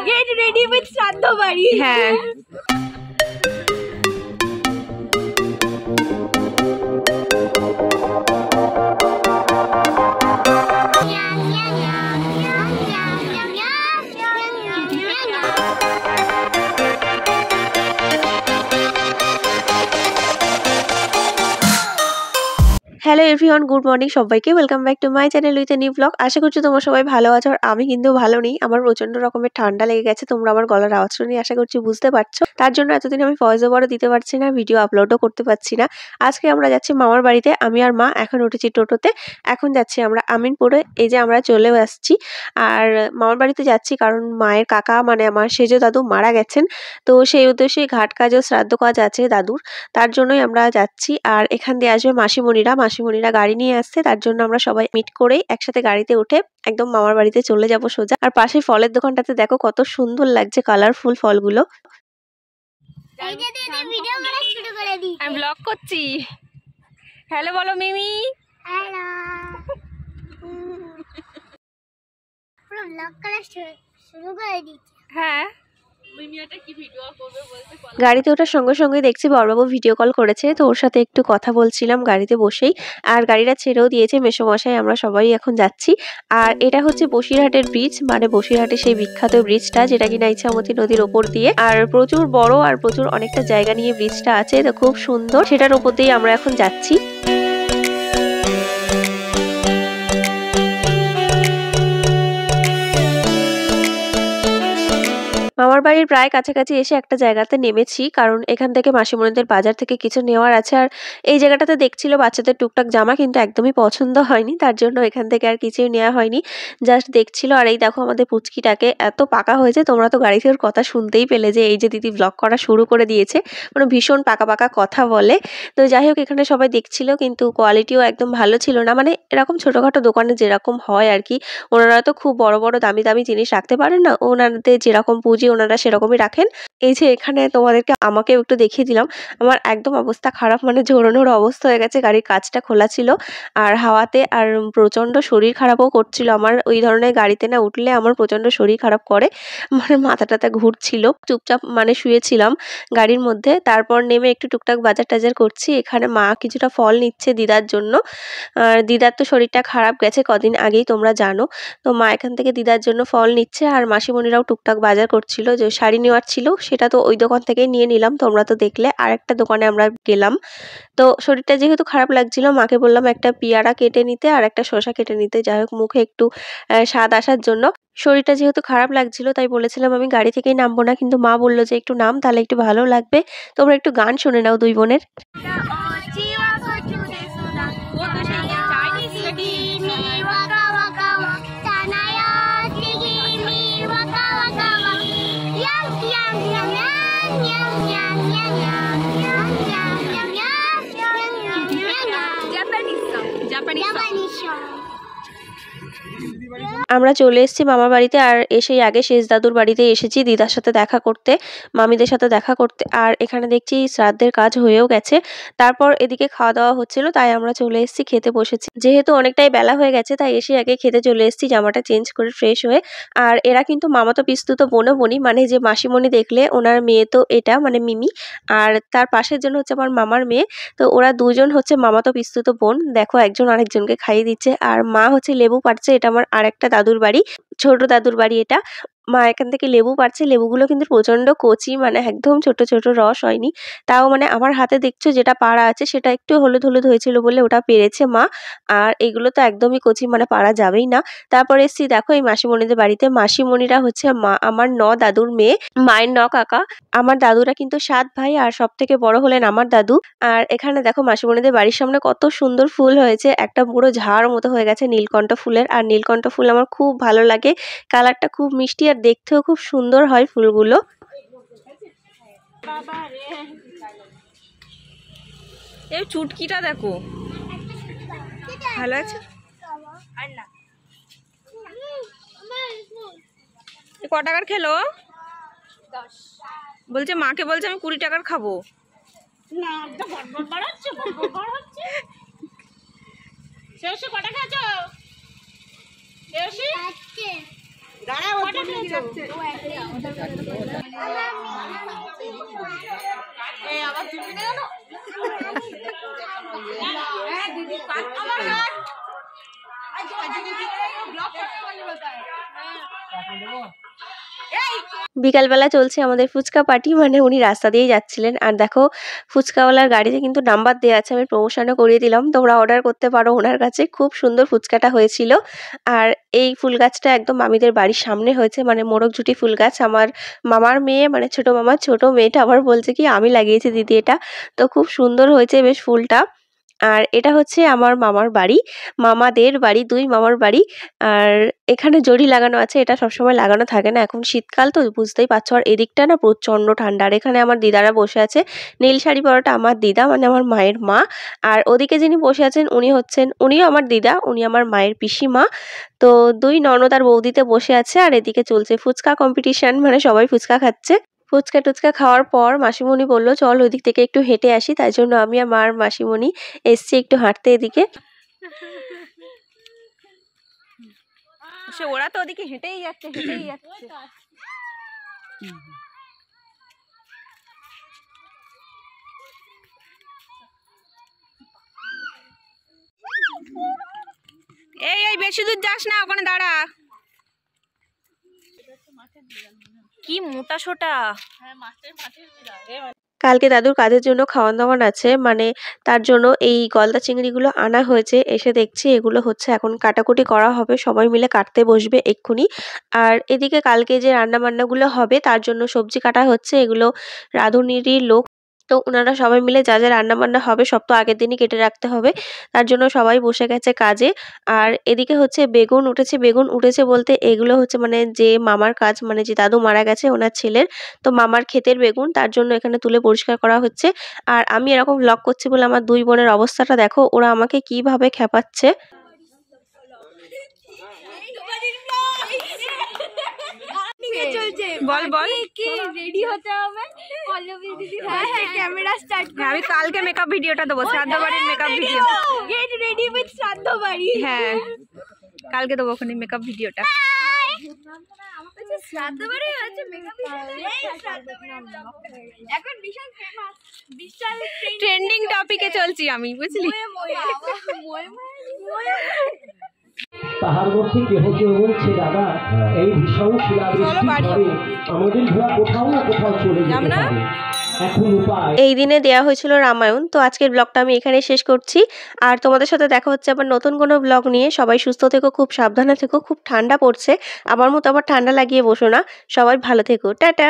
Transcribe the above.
get ready with শ্রাদ্ধ বাড়ি। হ্যাঁ হ্যালো এভরিওয়ান, গুড মর্নিং সবাইকে। Welcome back to my channel with a new blog. আশা করছি তোমরা সবাই ভালো আছো, আর আমি কিন্তু ভালো নেই। আমার প্রচন্ড রকমের ঠান্ডা লেগে গেছে। তোমরা আমার গলার আওয়াজ শুনে আশা করছি বুঝতে পারছো। তার জন্য এতদিন আমি ভয়েস ওভারও দিতে পারছি না, ভিডিও আপলোডও করতে পারছি না। আজকে আমরা যাচ্ছি মামার বাড়িতে। আমি আর মা এখন উঠেছি টোটোতে। এখন যাচ্ছি আমরা আমিনপুরে। এই যে আমরা চলেও আসছি। আর মামার বাড়িতে যাচ্ছি কারণ মায়ের কাকা মানে আমার সেজ দাদু মারা গেছেন। তো সেই উদ্দেশ্যে ঘাট কাজ ও শ্রাদ্ধ কাজ আছে দাদুর, তার জন্যই আমরা যাচ্ছি। আর এখান দিয়ে আসবে মাসিমণিরা গাড়ি নিয়ে আসছে। তার জন্য আমরা সবাই মিট করেই একসাথে গাড়িতে উঠে একদম মামার বাড়িতে চলে যাব সোজা। আর পাশে ফলের দোকানটাতে দেখো কত সুন্দর লাগছে কালারফুল ফলগুলো। আমি ব্লগ করছি। হ্যালো বলো মিমি। হ্যালো পুরো ব্লগ করা শুরু করে দিচ্ছি। হ্যাঁ গাড়িতে ওঠার সঙ্গে সঙ্গে দেখছি বড়বাবু ভিডিও কল করেছে, তো ওর সাথে একটু কথা বলছিলাম গাড়িতে বসেই। আর গাড়িটা ছেড়েও দিয়েছে মেসোমশাই। আমরা সবাই এখন যাচ্ছি। আর এটা হচ্ছে বসিরহাটের ব্রিজ, মানে বসিরহাটের সেই বিখ্যাত ব্রিজটা যেটা কিনা ইছামতি নদীর ওপর দিয়ে। আর প্রচুর বড় আর প্রচুর অনেকটা জায়গা নিয়ে ব্রিজটা আছে, তো খুব সুন্দর। সেটার ওপর দিয়ে আমরা এখন যাচ্ছি। মামার বাড়ির প্রায় কাছাকাছি এসে একটা জায়গাতে নেমেছি, কারণ এখান থেকে মাসিমণিদের বাজার থেকে কিছু নেওয়ার আছে। আর এই জায়গাটাতে দেখছিল বাচ্চাদের টুকটাক জামা, কিন্তু একদমই পছন্দ হয়নি, তার জন্য এখান থেকে আর কিছুই নেওয়া হয়নি, জাস্ট দেখছিল। আর এই দেখো আমাদের পুচকিটাকে এত পাকা হয়েছে। তোমরা তো গাড়িতে ওর কথা শুনতেই পেলে যে এই যে দিদি ব্লগ করা শুরু করে দিয়েছে, মানে ভীষণ পাকা পাকা কথা বলে। তো যাই হোক এখানে সবাই দেখছিল, কিন্তু কোয়ালিটিও একদম ভালো ছিল না। মানে এরকম ছোটোখাটো দোকানে যেরকম হয় আর কি, ওনারা তো খুব বড় বড় দামি দামি জিনিস রাখতে পারেন না, ওনাদের যেরকম পুঁজি ওনারা সেরকমই রাখেন। এই যে এখানে তোমাদেরকে আমাকেও একটু দেখিয়ে দিলাম, আমার একদম অবস্থা খারাপ, মানে ঝোড়ানোর অবস্থা হয়ে গেছে। গাড়ির কাঁচটা খোলা ছিল আর হাওয়াতে, আর প্রচন্ড শরীর খারাপও করছিল আমার। ওই ধরনের গাড়িতে না উঠলে আমার প্রচন্ড শরীর খারাপ করে, মানে মাথা টাথা ঘুরছিল। চুপচাপ মানে শুয়েছিলাম গাড়ির মধ্যে। তারপর নেমে একটু টুকটাক বাজার টাজার করছি। এখানে মা কিছুটা ফল নিচ্ছে দিদার জন্য। আর দিদার তো শরীরটা খারাপ গেছে কদিন আগেই, তোমরা জানো। তো মা এখান থেকে দিদার জন্য ফল নিচ্ছে, আর মাসিমণিরাও টুকটাক বাজার করছিল। যে শাড়ি নেওয়ার ছিল সেটা তো ওই দোকান থেকেই নিয়ে নিলাম, তোমরা তো দেখলে। আর একটা দোকানে আমরা গেলাম। তো শরীরটা যেহেতু খারাপ লাগছিল, মাকে বললাম একটা পেয়ারা কেটে নিতে আর একটা শসা কেটে নিতে, যাই হোক মুখে একটু স্বাদ আসার জন্য। শরীরটা যেহেতু খারাপ লাগছিল তাই বলেছিলাম আমি গাড়ি থেকেই নামবো না, কিন্তু মা বললো যে একটু নাম, তাহলে একটু ভালো লাগবে। তোমরা একটু গান শুনে নাও দুই বোনের। আমরা চলে এসেছি মামার বাড়িতে। আর এসেই আগে শেষ দাদুর বাড়িতে এসেছি দিদার সাথে দেখা করতে, মামিদের সাথে দেখা করতে। আর এখানে দেখছি শ্রাদ্ধের কাজ হয়েও গেছে। তারপর এদিকে খাওয়া দাওয়া হচ্ছিল, তাই আমরা চলে এসেছি, খেতে বসেছি। যেহেতু অনেকটাই বেলা হয়ে গেছে তাই এসে আগে খেতে চলে এসেছি, জামাটা চেঞ্জ করে ফ্রেশ হয়ে। আর এরা কিন্তু মামাতো পিস্তুতো বোনও বনি, মানে যে মাসিমণি দেখলে ওনার মেয়ে তো এটা, মানে মিমি। আর তার পাশের জন্য হচ্ছে আমার মামার মেয়ে। তো ওরা দুজন হচ্ছে মামাতো পিস্তুতো বোন। দেখো একজন আরেকজনকে খাইয়ে দিচ্ছে। আর মা হচ্ছে লেবু পাড়ছে, এটা আমার আরেকটা দাদুর বাড়ি, ছোট দাদুর বাড়ি এটা। মা এখান থেকে লেবু পাড়ছে। লেবুগুলো কিন্তু প্রচন্ড কচি, মানে একদম ছোট ছোট, রস হয়নি। তাও মানে আমার হাতে দেখছো যেটা পাড়া আছে সেটা একটু হলুদ হলুদ হয়েছিল বলে ওটা পেরেছে মা। আর এগুলো তো একদমই কচি, মানে পাড়া যাবেই না। তারপর এসছি দেখো এই মাসিমণিদের বাড়িতে। মাসিমণিরা হচ্ছে মা আমার দাদুর মেয়ে, মায়ের কাকা। আমার দাদুরা কিন্তু 7 ভাই, আর সব থেকে বড় হলেন আমার দাদু। আর এখানে দেখো মাসিমণিদের বাড়ির সামনে কত সুন্দর ফুল হয়েছে, একটা পুরো ঝাড় মতো হয়ে গেছে নীলকণ্ঠ ফুলের। আর নীলকণ্ঠ ফুল আমার খুব ভালো লাগে, কালারটা খুব মিষ্টি আর দেখতেও খুব সুন্দর হয় ফুলগুলো। এই চুটকিটা দেখো ভালো আছে। ক টাকার খেলো? বলছে মাকে বলছে আমি 20 টাকার খাবো। বিকালবেলা চলছে আমাদের ফুচকা পার্টি, মানে উনি রাস্তা দিয়েই যাচ্ছিলেন। আর দেখো ফুচকাওয়ালার গাড়িতে কিন্তু নাম্বার দেওয়া আছে, আমি প্রমোশনও করিয়ে দিলাম, তোমরা অর্ডার করতে পারো ওনার কাছে। খুব সুন্দর ফুচকাটা হয়েছিল। আর এই ফুল গাছটা একদম মামিদের বাড়ির সামনে হয়েছে, মানে মোরগঝুটি ফুল গাছ। আমার মামার মেয়ে, মানে ছোট মামার ছোট মেয়েটা আবার বলছে কি আমি লাগিয়েছি দিদি এটা। তো খুব সুন্দর হয়েছে বেশ ফুলটা। আর এটা হচ্ছে আমার মামার বাড়ি, মামাদের বাড়ি, 2 মামার বাড়ি। আর এখানে জরি লাগানো আছে, এটা সবসময় লাগানো থাকে না, এখন শীতকাল তো বুঝতেই পারছো। আর এদিকটা না প্রচণ্ড ঠান্ডা। আর এখানে আমার দিদারা বসে আছে, নীল শাড়ি পরাটা আমার দিদা, মানে আমার মায়ের মা। আর ওদিকে যিনি বসে আছেন উনিও আমার দিদা, উনি আমার মায়ের পিসিমা। তো 2 ননদ আর বৌদিতে বসে আছে। আর এদিকে চলছে ফুচকা কম্পিটিশন, মানে সবাই ফুচকা খাচ্ছে। ফুচকা টুচকা খাওয়ার পর মাসিমণি বলল চল ওইদিক থেকে একটু হেঁটে আসি, তাই জন্য আমি আর মা আর মাসিমণি এসছি একটু হাঁটতে এদিকে। ওরা তো ওদিকে হেঁটেই যাচ্ছে। এই বেশি দূর যাস না, ওখানে দাঁড়া। কি মোটা সোটা। কালকে দাদুর কাজের জন্য খাওয়ান দাওয়ান আছে, মানে তার জন্য এই গলদা চিংড়িগুলো আনা হয়েছে। এসে দেখছি এগুলো হচ্ছে এখন কাটাকুটি করা হবে, সবাই মিলে কাটতে বসবে এক্ষুনি। আর এদিকে কালকে যে রান্না বান্নাগুলো হবে তার জন্য সবজি কাটা হচ্ছে, এগুলো রাঁধুনিরই লোক। তো ওনারা সবাই মিলে যা যা রান্না বান্না হবে সব তো আগের দিনই কেটে রাখতে হবে, তার জন্য সবাই বসে গেছে কাজে। আর এদিকে হচ্ছে বেগুন উঠেছে বলতে এগুলো হচ্ছে মানে যে মামার কাজ, মানে যে দাদু মারা গেছে ওনার ছেলের, তো মামার ক্ষেতের বেগুন, তার জন্য এখানে তুলে পরিষ্কার করা হচ্ছে। আর আমি এরকম ভ্লগ করছি বলে আমার 2 বোনের অবস্থাটা দেখো, ওরা আমাকে কিভাবে খেপাচ্ছে। বল কি রেডি হতে হবে, পল্লবী দিদি ক্যামেরা স্টার্ট করে। আমি কালকে মেকআপ ভিডিওটা দেবো, শ্রাদ্ধ বাড়ির makeup video. Get ready with শ্রাদ্ধ বাড়ি। হ্যাঁ কালকে দেবো ওখানে মেকআপ ভিডিওটা। শ্রাদ্ধ বাড়ি আছে মেকআপ এখন বিশাল ফেমাস, বিশাল ট্রেন্ডিং টপিকে চলছি আমি, বুঝলি। তাহার মধ্যে কেহ কেউ বলছে দাদা এই ভীষণ শিলাবৃষ্টি পরে আমাদের ঘোড়া কোথাও না কোথাও চলে যেতে পারে, এখন উপায়। এই দিনে দেয়া হয়েছিল রামায়ণ। তো আজকের ব্লগটা আমি এখানেই শেষ করছি। আর তোমাদের সাথে দেখা হচ্ছে আবার নতুন কোনো ব্লগ নিয়ে। সবাই সুস্থ থেকো, খুব সাবধানে থেকো, খুব ঠান্ডা পড়ছে, আমার মতো আবার ঠান্ডা লাগিয়ে বসো না। সবাই ভালো থেকো, টাটা।